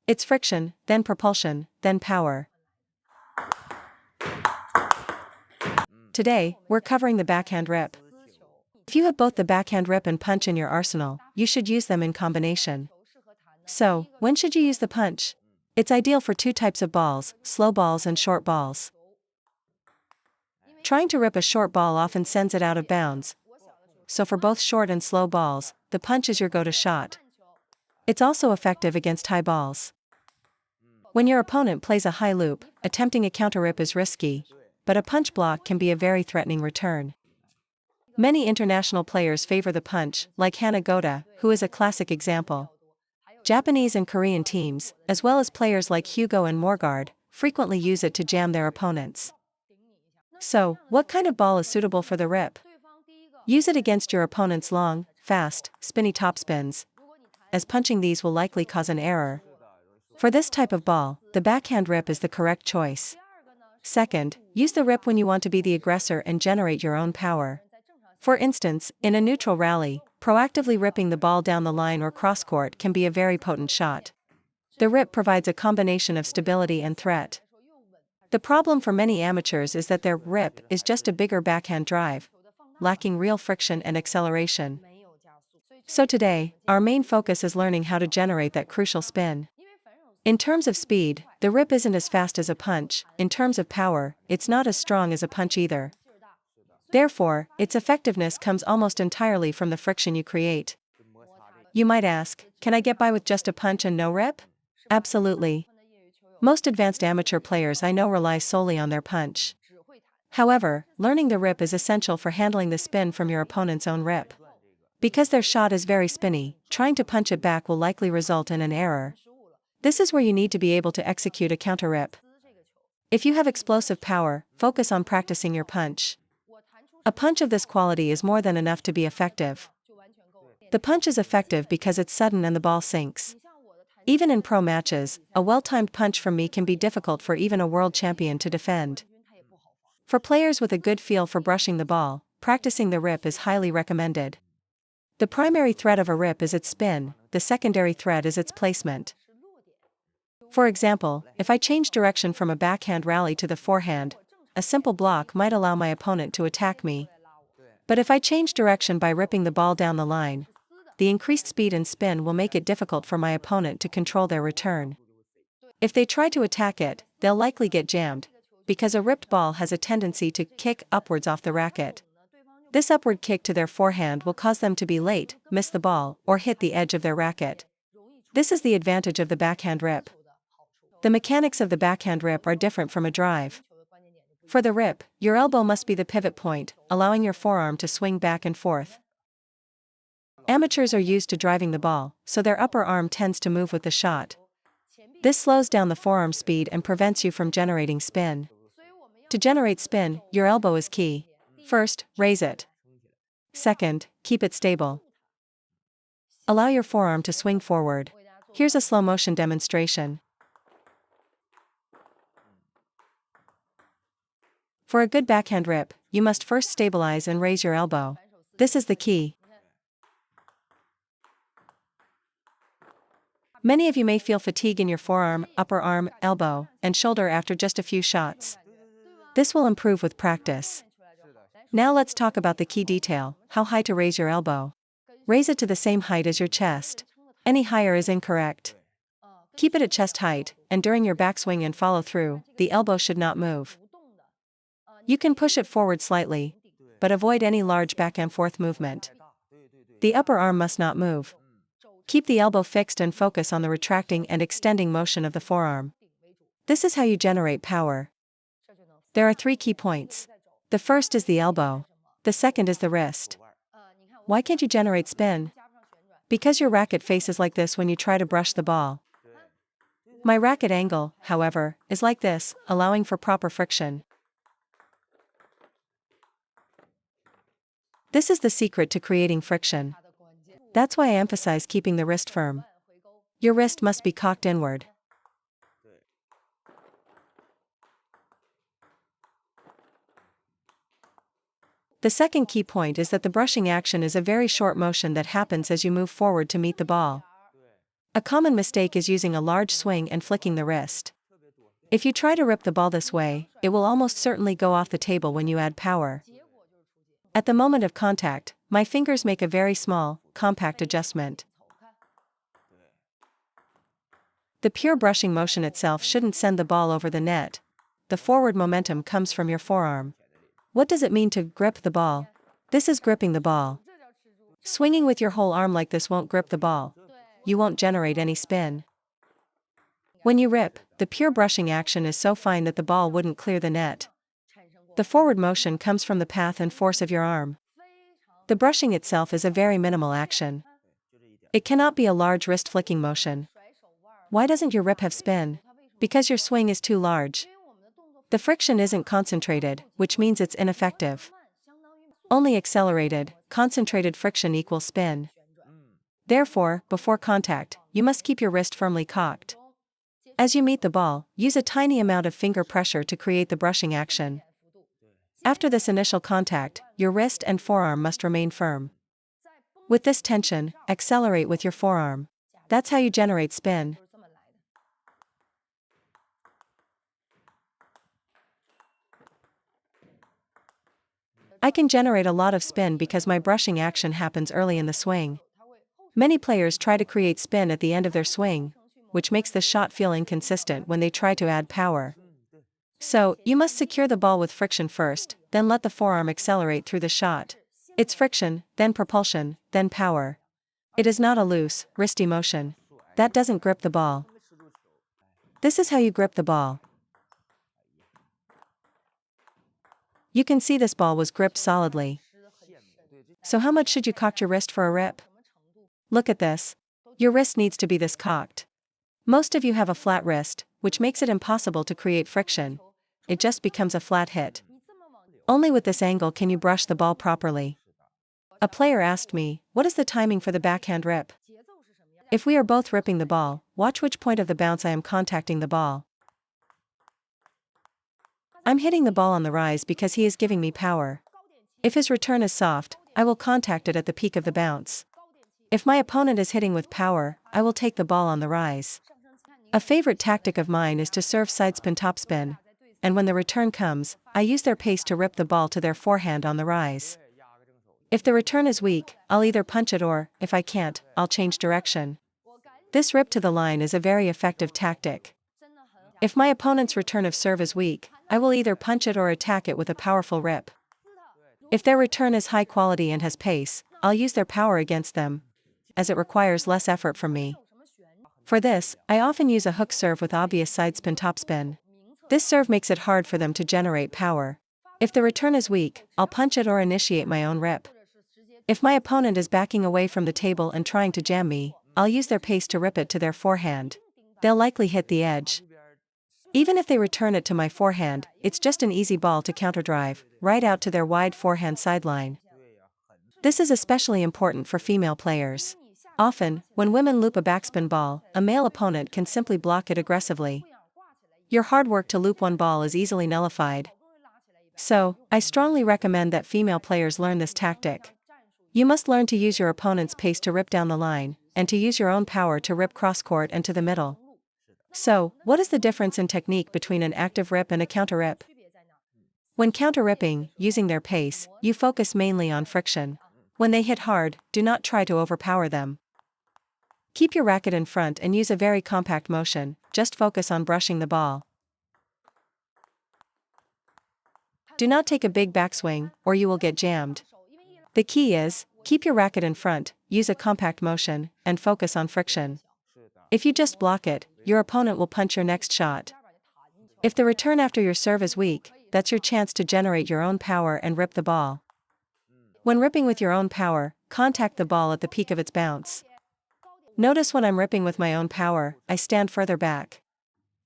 It's friction, then propulsion, then power. Today, we're covering the backhand rip. If you have both the backhand rip and punch in your arsenal, you should use them in combination. So, when should you use the punch? It's ideal for two types of balls, slow balls and short balls. Trying to rip a short ball often sends it out of bounds. So for both short and slow balls, the punch is your go-to shot. It's also effective against high balls. When your opponent plays a high loop, attempting a counter rip is risky, but a punch block can be a very threatening return. Many international players favor the punch, like Hana Goda, who is a classic example. Japanese and Korean teams, as well as players like Hugo and Morgard, frequently use it to jam their opponents. So, what kind of ball is suitable for the rip? Use it against your opponent's long, fast, spinny topspins, as punching these will likely cause an error. For this type of ball, the backhand rip is the correct choice. Second, use the rip when you want to be the aggressor and generate your own power. For instance, in a neutral rally, proactively ripping the ball down the line or cross-court can be a very potent shot. The rip provides a combination of stability and threat. The problem for many amateurs is that their rip is just a bigger backhand drive, lacking real friction and acceleration. So today, our main focus is learning how to generate that crucial spin. In terms of speed, the rip isn't as fast as a punch. In terms of power, it's not as strong as a punch either. Therefore, its effectiveness comes almost entirely from the friction you create. You might ask, can I get by with just a punch and no rip? Absolutely. Most advanced amateur players I know rely solely on their punch. However, learning the rip is essential for handling the spin from your opponent's own rip. Because their shot is very spinny, trying to punch it back will likely result in an error. This is where you need to be able to execute a counter rip. If you have explosive power, focus on practicing your punch. A punch of this quality is more than enough to be effective. The punch is effective because it's sudden and the ball sinks. Even in pro matches, a well-timed punch from me can be difficult for even a world champion to defend. For players with a good feel for brushing the ball, practicing the rip is highly recommended. The primary threat of a rip is its spin, the secondary threat is its placement. For example, if I change direction from a backhand rally to the forehand, a simple block might allow my opponent to attack me. But if I change direction by ripping the ball down the line, the increased speed and spin will make it difficult for my opponent to control their return. If they try to attack it, they'll likely get jammed, because a ripped ball has a tendency to kick upwards off the racket. This upward kick to their forehand will cause them to be late, miss the ball, or hit the edge of their racket. This is the advantage of the backhand rip. The mechanics of the backhand rip are different from a drive. For the rip, your elbow must be the pivot point, allowing your forearm to swing back and forth. Amateurs are used to driving the ball, so their upper arm tends to move with the shot. This slows down the forearm speed and prevents you from generating spin. To generate spin, your elbow is key. First, raise it. Second, keep it stable. Allow your forearm to swing forward. Here's a slow motion demonstration. For a good backhand rip, you must first stabilize and raise your elbow. This is the key. Many of you may feel fatigue in your forearm, upper arm, elbow, and shoulder after just a few shots. This will improve with practice. Now let's talk about the key detail, how high to raise your elbow. Raise it to the same height as your chest. Any higher is incorrect. Keep it at chest height, and during your backswing and follow through, the elbow should not move. You can push it forward slightly, but avoid any large back and forth movement. The upper arm must not move. Keep the elbow fixed and focus on the retracting and extending motion of the forearm. This is how you generate power. There are 3 key points. The first is the elbow. The second is the wrist. Why can't you generate spin? Because your racket faces like this when you try to brush the ball. My racket angle, however, is like this, allowing for proper friction. This is the secret to creating friction. That's why I emphasize keeping the wrist firm. Your wrist must be cocked inward. The second key point is that the brushing action is a very short motion that happens as you move forward to meet the ball. A common mistake is using a large swing and flicking the wrist. If you try to rip the ball this way, it will almost certainly go off the table when you add power. At the moment of contact, my fingers make a very small, compact adjustment. The pure brushing motion itself shouldn't send the ball over the net. The forward momentum comes from your forearm. What does it mean to grip the ball? This is gripping the ball. Swinging with your whole arm like this won't grip the ball. You won't generate any spin. When you rip, the pure brushing action is so fine that the ball wouldn't clear the net. The forward motion comes from the path and force of your arm. The brushing itself is a very minimal action. It cannot be a large wrist flicking motion. Why doesn't your rip have spin? Because your swing is too large. The friction isn't concentrated, which means it's ineffective. Only accelerated, concentrated friction equals spin. Therefore, before contact, you must keep your wrist firmly cocked. As you meet the ball, use a tiny amount of finger pressure to create the brushing action. After this initial contact, your wrist and forearm must remain firm. With this tension, accelerate with your forearm. That's how you generate spin. I can generate a lot of spin because my brushing action happens early in the swing. Many players try to create spin at the end of their swing, which makes the shot feel inconsistent when they try to add power. So, you must secure the ball with friction first, then let the forearm accelerate through the shot. It's friction, then propulsion, then power. It is not a loose, wristy motion. That doesn't grip the ball. This is how you grip the ball. You can see this ball was gripped solidly. So how much should you cock your wrist for a rip? Look at this. Your wrist needs to be this cocked. Most of you have a flat wrist, which makes it impossible to create friction. It just becomes a flat hit. Only with this angle can you brush the ball properly. A player asked me, what is the timing for the backhand rip? If we are both ripping the ball, watch which point of the bounce I am contacting the ball. I'm hitting the ball on the rise because he is giving me power. If his return is soft, I will contact it at the peak of the bounce. If my opponent is hitting with power, I will take the ball on the rise. A favorite tactic of mine is to serve side spin topspin, and when the return comes, I use their pace to rip the ball to their forehand on the rise. If the return is weak, I'll either punch it or, if I can't, I'll change direction. This rip to the line is a very effective tactic. If my opponent's return of serve is weak, I will either punch it or attack it with a powerful rip. If their return is high quality and has pace, I'll use their power against them, as it requires less effort from me. For this, I often use a hook serve with obvious side spin topspin. This serve makes it hard for them to generate power. If the return is weak, I'll punch it or initiate my own rip. If my opponent is backing away from the table and trying to jam me, I'll use their pace to rip it to their forehand. They'll likely hit the edge. Even if they return it to my forehand, it's just an easy ball to counterdrive, right out to their wide forehand sideline. This is especially important for female players. Often, when women loop a backspin ball, a male opponent can simply block it aggressively. Your hard work to loop one ball is easily nullified. So, I strongly recommend that female players learn this tactic. You must learn to use your opponent's pace to rip down the line, and to use your own power to rip cross-court and to the middle. So, what is the difference in technique between an active rip and a counter rip? When counter ripping, using their pace, you focus mainly on friction. When they hit hard, do not try to overpower them. Keep your racket in front and use a very compact motion, just focus on brushing the ball. Do not take a big backswing, or you will get jammed. The key is, keep your racket in front, use a compact motion, and focus on friction. If you just block it, your opponent will punch your next shot. If the return after your serve is weak, that's your chance to generate your own power and rip the ball. When ripping with your own power, contact the ball at the peak of its bounce. Notice when I'm ripping with my own power, I stand further back.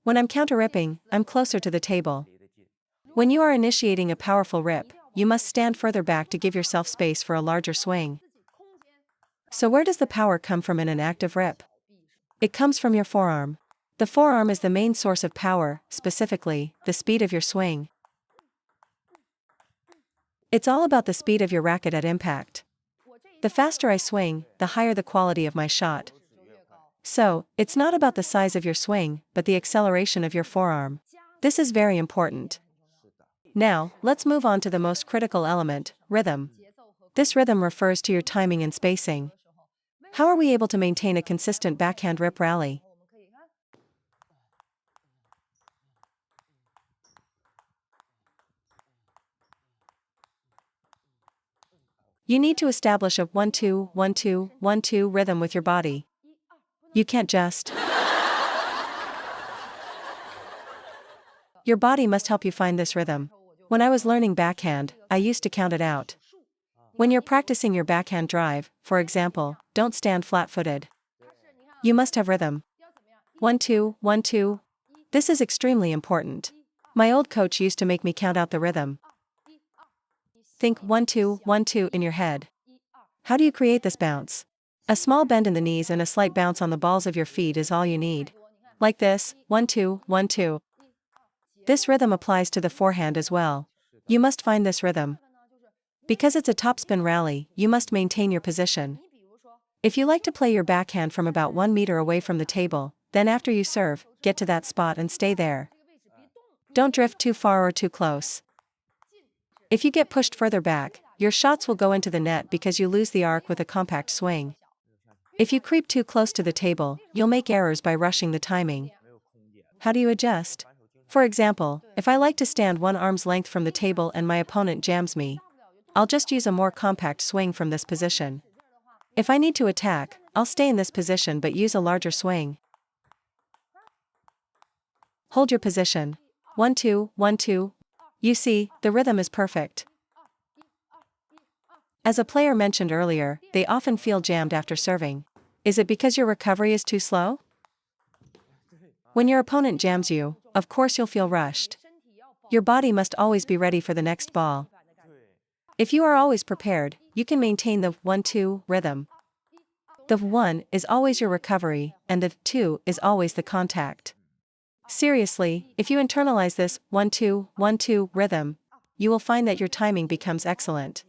When I'm counter-ripping, I'm closer to the table. When you are initiating a powerful rip, you must stand further back to give yourself space for a larger swing. So where does the power come from in an active rip? It comes from your forearm. The forearm is the main source of power, specifically, the speed of your swing. It's all about the speed of your racket at impact. The faster I swing, the higher the quality of my shot. So, it's not about the size of your swing, but the acceleration of your forearm. This is very important. Now, let's move on to the most critical element, rhythm. This rhythm refers to your timing and spacing. How are we able to maintain a consistent backhand rip rally? You need to establish a 1-2, 1-2, 1-2 rhythm with your body. You can't just. Your body must help you find this rhythm. When I was learning backhand, I used to count it out. When you're practicing your backhand drive, for example, don't stand flat-footed. You must have rhythm. 1-2, 1-2. This is extremely important. My old coach used to make me count out the rhythm. Think 1-2, 1-2 in your head. How do you create this bounce? A small bend in the knees and a slight bounce on the balls of your feet is all you need. Like this, 1-2, 1-2. This rhythm applies to the forehand as well. You must find this rhythm. Because it's a topspin rally, you must maintain your position. If you like to play your backhand from about 1 meter away from the table, then after you serve, get to that spot and stay there. Don't drift too far or too close. If you get pushed further back, your shots will go into the net because you lose the arc with a compact swing. If you creep too close to the table, you'll make errors by rushing the timing. How do you adjust? For example, if I like to stand 1 arm's length from the table and my opponent jams me, I'll just use a more compact swing from this position. If I need to attack, I'll stay in this position but use a larger swing. Hold your position. 1-2, 1-2. You see, the rhythm is perfect. As a player mentioned earlier, they often feel jammed after serving. Is it because your recovery is too slow? When your opponent jams you, of course you'll feel rushed. Your body must always be ready for the next ball. If you are always prepared, you can maintain the 1-2 rhythm. The 1 is always your recovery, and the 2 is always the contact. Seriously, if you internalize this 1-2, 1-2 rhythm, you will find that your timing becomes excellent.